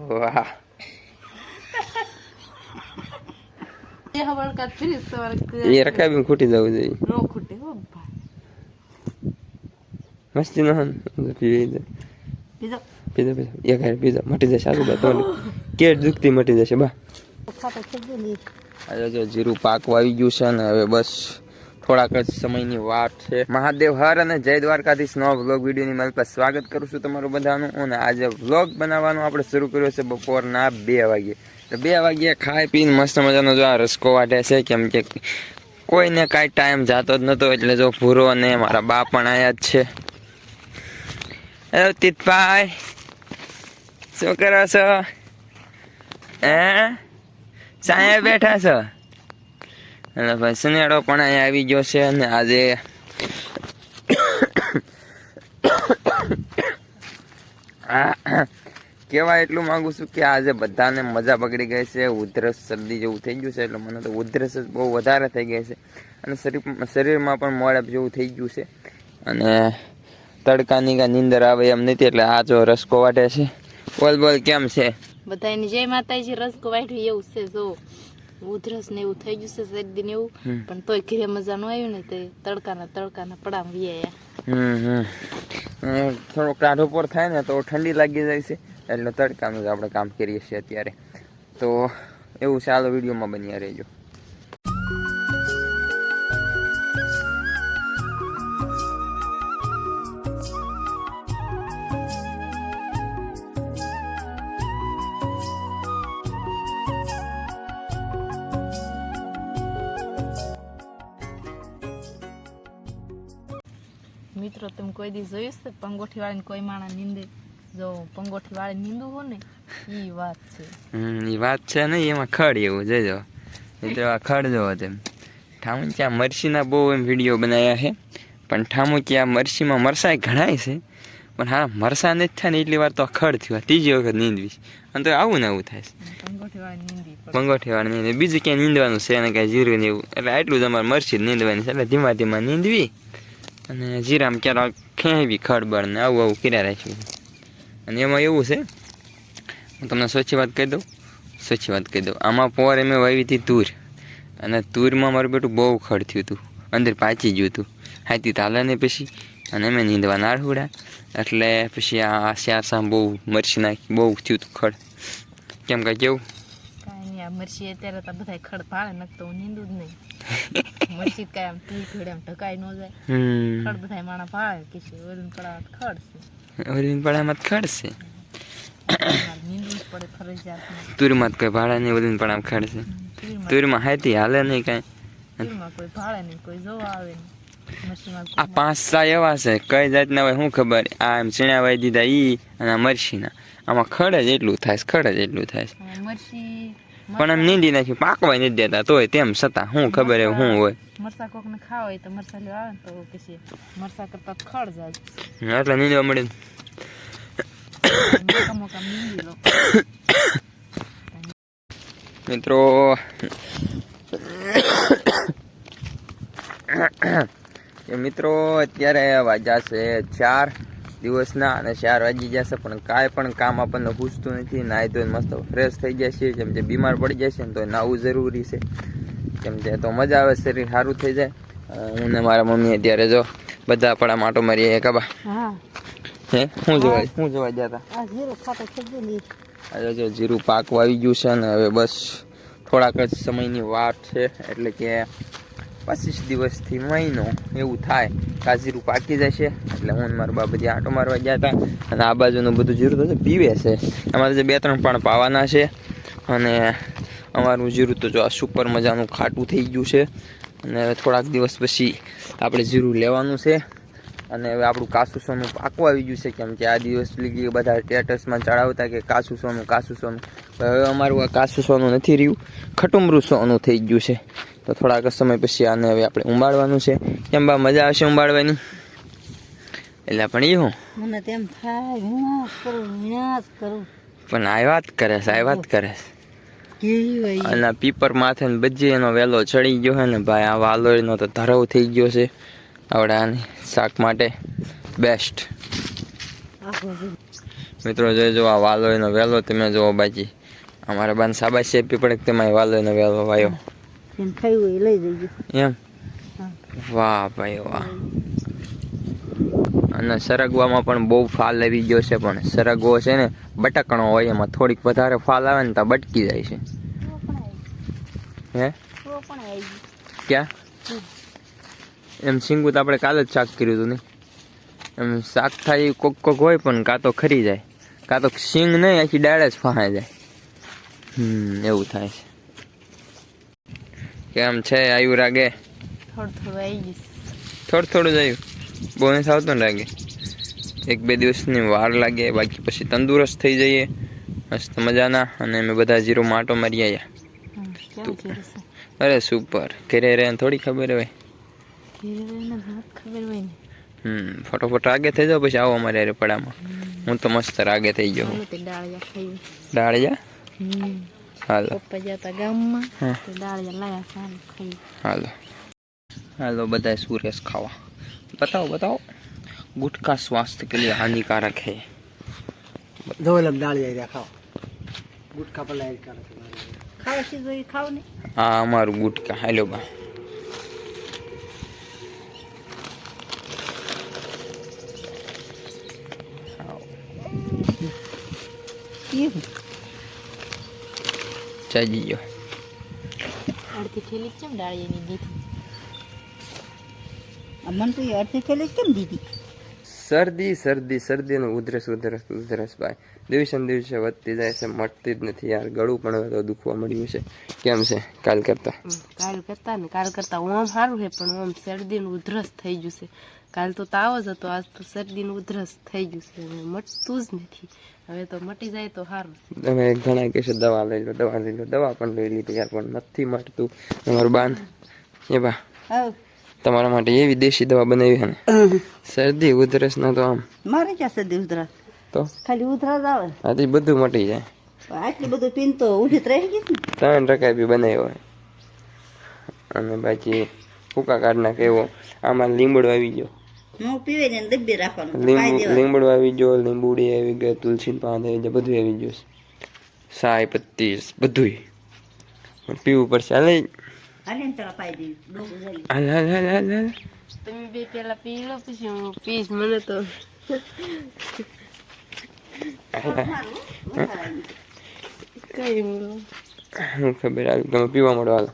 વાહ એ રકાબી ખૂટી જવું જોઈએ મસ્તી નો પીજો પીજો એક હાર પીજો મટી જશે આજુ તો કેટ દુખતી મટી જશે બા આજે જો જીરું પાકવા આવી ગયું છે ને હવે બસ થોડાક જ સમયની વાત છે. મહાદેવ હર અને જય દ્વારકાધીશ નો વ્લોગ વિડીયોની મારી પાસે સ્વાગત કરું છું તમારું બધાનું. અને આજે વ્લોગ બનાવવાનું આપણે શરૂ કર્યો છે બપોરના 2 વાગે. 2 વાગે ખાઈ પીને મસ્ત મજાનો જો આ રસકો વાટે છે, કેમ કે કોઈને કાંઈ ટાઈમ જાતો જ નહોતો એટલે જો ભૂરો અને મારા બા પણ આયા જ છે. હેલો તીતભાઈ, શું કરો છો? સાંયે બેઠા છો? અને ભાઈ સુનેડો પણ અહીંયા આવી ગયો છે. અને આજે કહેવાય એટલું માંગુ છું કે આજે બધાને મજા પકડી ગઈ છે. ઉધરસ શરદી જેવું થઈ ગયું છે, એટલે મને તો ઉધરસ જ બહુ વધારે થઈ ગઈ છે. અને શરીરમાં પણ મોડપ જેવું થઈ ગયું છે. અને તડકાની કાંઈ નીંદર આવે એમ નથી, એટલે આ જો રસકો વાટે છે. બોલ કેમ છે બધાની જય માતાજી. રસકો વાટ્યું એવું છે, જો ઉધરસ ને એવું થઈ ગયું છે, શરદી ને એવું, પણ તોય ઘરે મજા ન આવ્યું ને તે તડકાના પડામ વિયા. થોડોક ટાઢો પર થાય ને તો ઠંડી લાગી જાય છે, એટલે તડકાનું જ આપણે કામ કરીએ છીએ અત્યારે. તો એવું ચાલો વિડીયોમાં બન્યા રહેજો. મિત્રો તમે કોઈ દી જોયું છે પંગોઠી વાળીને કોઈ માણા નીંદે? જો પંગોઠી વાળી નીંદવું હોય ને ઈ વાત છે. ઈ વાત છે ને, એમાં ખડ એવું જોજો. મિત્રો આ ખડ જોવો તેમ ઠામું ત્યાં મરસીના બહુ એમ વિડીયો બનાવ્યા છે, પણ ઠામું ત્યાં મરસીમાં મરસાય ઘણાય છે, પણ હા મરસા નથી થાય ને એટલી વાર તો ખડ થયું. ત્રીજી વખત નીંદવીશ અને તો આવું ને આવું થાય છે. પંગોઠી વાળી નીંદવી, બીજું ક્યાંય નીંદવાનું છે અને કાંઈ જીરું ને એવું, એટલે આટલું જ અમારે મરસી જ નીંદવાની છે. એટલે ધીમા ધીમા નીંદવી અને જીરામાં ક્યારેક ખેંચવી ખડબડ ને આવું કર્યા રાખ્યું. અને એમાં એવું છે, હું તમને સાચી વાત કહી દઉં આમાં પોર મેં વાવી હતી તુર, અને તુરમાં મારું બેટું બહુ ખડ થયું હતું, અંદર પાચી ગયું હતું. હાથી તાલે ને પછી અને મેં નીંદવા નાળુડા, એટલે પછી આ શ્યાસા બહુ મરસી નાખી, બહુ થયું હતું ખડ. કેમ કાંઈ કેવું? કાંઈ નહીં, આ મરસી અત્યારે તો બધા ખડ ભાળે નક તો હું નીંદું જ નહીં. મરસી કાંઈ આમ તી ઘડે આમ ઢકાઈ ન જાય. ખડ બધા માણા ભાળે કે છે ઓરીન પડામાં ખડ છે, ઓરીન પડામાં ખડ છે. નીંદવું જ પડે ફરજિયાત. તુરમાં કોઈ ભાડા નહીં, ઓરીન પડામાં ખડ છે. તુરમાં હાથી હાલે નહીં કાંઈ, તુરમાં કોઈ ભાળે નહીં, કોઈ જોવા આવે નહીં. આ 5-6 એવા છે, કઈ જાતના હોય શું ખબર. આ એમ ચીણા વાઈ દીધા ઈ અને આ મરસીના, આમાં ખડ જ એટલું થાય. મરસી પણ આમ નીંદી નાખ્યું, પાકવાય નથી દેતા, તોય તેમ છતાં શું ખબર એવું શું હોય. મરસા કોક ને ખાવા હોય તો મરસા લેવા આવે ને તો પછી મરસા કરતા ખડ જાય એટલે નીંદવા મળે. મોકા નીંદી લો મિત્રો. મિત્રો અત્યારે વાગ્યા છે 4 દિવસના, અને 4 વાગી જશે પણ કાંઈ પણ કામ આપણને પૂછતું નથી. નાહી ધોઈને મસ્ત ફ્રેશ થઈ જાય છે, કેમ કે બીમાર પડી જાય છે ને તો નાહવું જરૂરી છે, કેમ કે તો મજા આવે, શરીર સારું થઈ જાય. હું ને મારા મમ્મી અત્યારે જો બધા પડા માટો મારીએ. કબા શું જોવા ગયા હતા? જો જીરું પાકવા આવી ગયું છે, ને હવે બસ થોડાક જ સમયની વાત છે, એટલે કે 25 દિવસથી મહિનો એવું થાય કે જીરું પાકી જશે. એટલે હું મારા બા બધી આંટો મારવા ગયા હતા, અને આ બાજુનું બધું જીરું તો પીવે છે. અમારે જે 2-3 પણ પાવાના છે, અને અમારું જીરું તો જો આ સુપર મજાનું ખાટું થઈ ગયું છે. અને હવે થોડાક દિવસ પછી આપણે જીરું લેવાનું છે. અને હવે આપણું કાચું સોનું પાકવા આવી ગયું છે, કેમ કે આ દિવસ લીધી બધા સ્ટેટસમાં ચડાવતા કે કાચું સોનું. હવે અમારું આ કાચું સોનું નથી રહ્યું, ખટુમરું સોનું થઈ ગયું છે. તો થોડાક સમય પછી આને હવે આપણે ઉંબાડવાનું છે. કેમ બા મજા આવશે ઉંબાડવાની? એટલે પણ એ હું મને તેમ થાય વિનાશ કરું પણ આ વાત કરે છે. અને પીપર માથે ને બધી એનો વેલો ચડી ગયો છે ને ભાઈ. આ વાલોળનો તો ધરાવ થઈ ગયો છે, આવડાની શાક માટે બેસ્ટ. મિત્રો જોજો આ વાલો એનો વહેલો તમે જોવો બાજી અમારા બાન શાબાશી આપી પડે કે તમે વાલો એનો વહેલો વાયો એને ખાયું હોય એ લઈ જજો એમ વાહ ભાઈ વાહ અને સરગવામાં પણ બહુ ફાલ આવી ગયો છે પણ સરગવો છે ને બટકણો હોય એમાં થોડીક વધારે ફાલ આવે ને તો બટકી જાય છે હે ક્યાં એમ સિંગું તો આપણે કાલે જ શાક કર્યું હતું ને એમ શાક થાય કોક કોક હોય પણ કાં તો ખરી જાય કાં તો સિંગ નહીં આખી ડાળે જ ફાંહાઈ જાય એવું થાય છે કેમ છે આવ્યું રાગે થોડું જ આવ્યું બહુ નથી આવતું ને રાગે 1-2 દિવસની વાર લાગે બાકી પછી તંદુરસ્ત થઈ જઈએ મસ્ત મજાના અને અમે બધા જીરો માટો મારી આવ્યા અરે સુપર ઘરે રહે થોડી ખબર હોય ફટોફટ રાગે થઈ જાવ પછી આવો અમારે અરે પડામાં હું તો મસ્ત રાગે થઈ ગયો ડાળિયા હાલો હાલો હાલો બધા સુરેશ ખાવા बताओ गुटखा स्वास्थ्य के लिए हानिकारक है दो लग डाल जाएगा खाओ गुटखा पर लाइट कर खाओ चीज खाओ नहीं हाँ हमारू गुटखा हेलो बा चाहिए जो અડધી થેલી કેમ ડાળીની દીધી અમન તો અડધી થેલી કેમ દીધી શરદી ને ઉધરસ ભાઈ દિવસે ને દિવસે વધતી જાય છે મટતી જ નથી યાર ગળું પણ હવે તો દુખવા મળ્યું છે કેમ છે કાલ કરતા ઓમ સારું છે પણ ઓમ શરદી નું ઉધરસ થઈ ગયું છે કાલ તો તાવ જ હતો આજ તો શરદી નું ઉધરસ થઈ ગયું છે મટતું જ નથી હવે તો મટી જાય તો સારું તમે ઘણા કે છે દવા લઈ લો દવા પણ લઈ લીધી યાર પણ નથી મટતું તમારું બાન એ બા તમારા માટે એવી દેશી દવા બનાવી છે ને શરદી ઉધરસ ના તો આમ મારે ક્યાં શરદી ઉધરસ તો ખાલી ઉધરસ આવે આથી બધું મટી જાય આટલું બધું પીન તો ઉઠી રહી ગઈ 3 ટકા બી બનાવ્યો હોય અને બાકી ફૂકા કાઢ નાખે એવો આમાં લીમડો આવી ગયો નો પીવે ને દબ્બે રાખવાનું લીમડો આવી ગયો લીંબુડી આવી ગયો તુલસી પાન આવી ગયો બધું આવી ગયું સાય પત્તી બધું પીવું પડશે હાલે તમે બે પેલા પી લો પછી હું પીશ મને તો કઈ હું ખબર આવી તમે પીવા મળો હાલો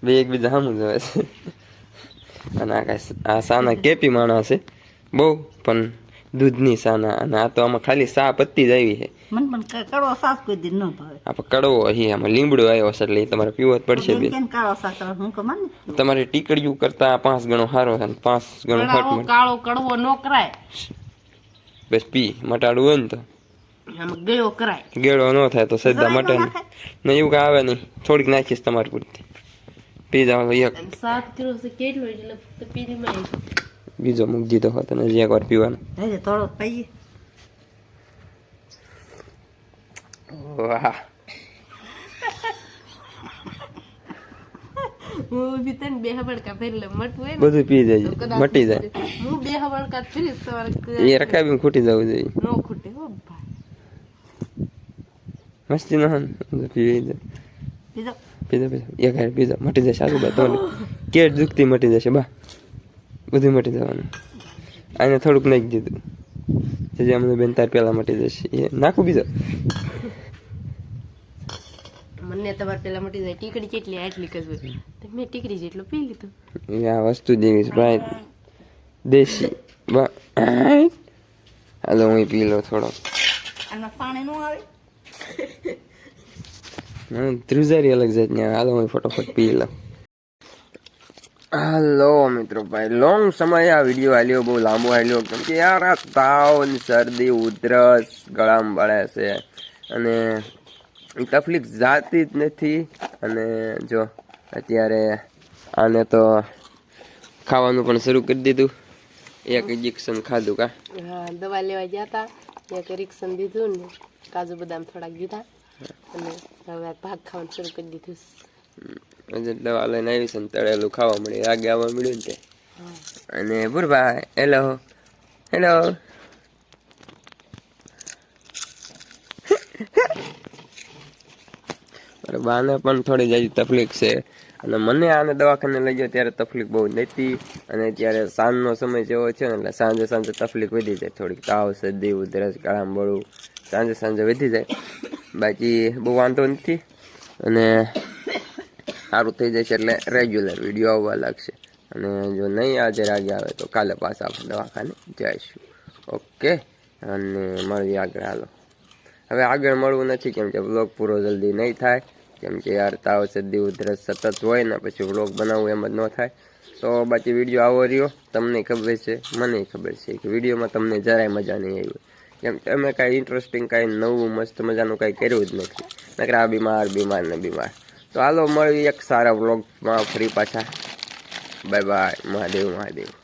બે એકબીજા સામું જોવે છે અને આ સાના કેપી માણસ છે બહુ પણ દૂધની સાના અને આ તો આમાં ખાલી સા પત્તી જ આવી છે મન પણ કડવો સાસ કોઈ દી ન ભાવે આપણે કડવો અહીં આમાં લીમડો આવ્યો છે એટલે તમારે પીવો જ પડશે બે કાળો સાસ હું કમાન તમારે ટીકડીયું કરતા 5 ગણો સારો છે 5 ગણો હટ કાળો કડવો નો કરાય બસ પી મટાડવું હોય ને તો આમાં ગળો કરાય ગેળો ન થાય તો સીધા મટે ને એવું કાંઈ આવે નહીં થોડીક નાખીશ તમારી પૂરતી પી જાવ એક 7 કિલો છે કેટલો એટલે ફક્ત પીરી માં બીજો મૂકી દીધો હોત અને જે એકવાર પીવાનો થોડો પીએ વાહ હું બી તને બે હબડકા ફેરલે મટવું હોય બધું પી જાય મટી જાય હું બે હબડકા ફેરીશ તમારે એ રકાબી ખૂટી જવું જોઈએ નો ખૂટે હો ભાઈ મસ્તી ન પી જાય પીઝા એક હાર પીઝા મટી જશે સારું બા તમને કેટ દુખતી મટી જશે બા બધું મટી જવાનું આને થોડુંક નાખી દીધું જે અમને બેન તાર પહેલા મટી જશે એ નાખું બીજો મને તમારે પેલા મટી જાય ટીકડી કેટલી આટલી કજ હોય તો મેં ટીકડી જેટલું પી લીધું આ વસ્તુ જેવી છે ભાઈ દેશી બા હાલો હું પી લો થોડો આમાં પાણી નો આવે ધ્રુજારી અલગ જાતની આવે હાલો હું ફટોફટ પી લઉં હાલો મિત્રો ભાઈ લોંગ સમય આ વિડીયો હાલ્યો બહુ લાંબો હાલ્યો કેમ કે યાર આ તાવ શરદી ઉધરસ ગળામાં બળે છે અને એ તકલીફ જાતી જ નથી અને જો અત્યારે આને તો ખાવાનું પણ શરૂ કરી દીધું એક ઇન્જેક્શન ખાધું કા હા દવા લેવા ગયા હતા એક ઇન્જેક્શન દીધું ને કાજુ બદામ થોડાક દીધા અને હવે ભાગ ખાવાનું શરૂ કરી દીધું દવા લઈને આવી છે ને તળેલું ખાવા મળે આગે આવવા મળ્યું ને તે અને ભૂરભાઈ હેલો હેલો. મારા બાને પણ થોડી જાજી તકલીફ છે અને મને આને દવાખાને લઈ ગયો ત્યારે તકલીફ બહુ નથી અને ત્યારે સાંજનો સમય જેવો છે ને એટલે સાંજે સાંજે તકલીફ વધી જાય થોડીક તાવ શરદી ઉધરસ ગળામાં બળું સાંજે સાંજે વધી જાય બાકી બહુ વાંધો નથી અને સારું થઈ જશે એટલે રેગ્યુલર વિડીયો આવવા લાગશે અને જો નહીં આજે રાગે આવે તો કાલે પાછા આપણે દવાખાને જઈશું. ઓકે અને મળીએ આગળ. હાલો હવે આગળ મળવું નથી કેમ કે વ્લોગ પૂરો જલ્દી નહીં થાય કેમ કે યાર તાવ શરદી ઉધરસ સતત હોય ને પછી વ્લોગ બનાવવું એમ જ ન થાય. તો બાકી વિડીયો આવો રહ્યો તમને ખબર છે મને ખબર છે કે વિડીયોમાં તમને જરાય મજા નહીં આવી કેમ કે અમે કાંઈ ઇન્ટરેસ્ટિંગ કાંઈ નવું મસ્ત મજાનું કાંઈ કર્યું જ નથી નકર આ બીમાર ને બીમાર. તો હાલો મળીએ એક સારા વ્લોગમાં ફરી પાછા. Bye bye. મહાદેવ મહાદેવ.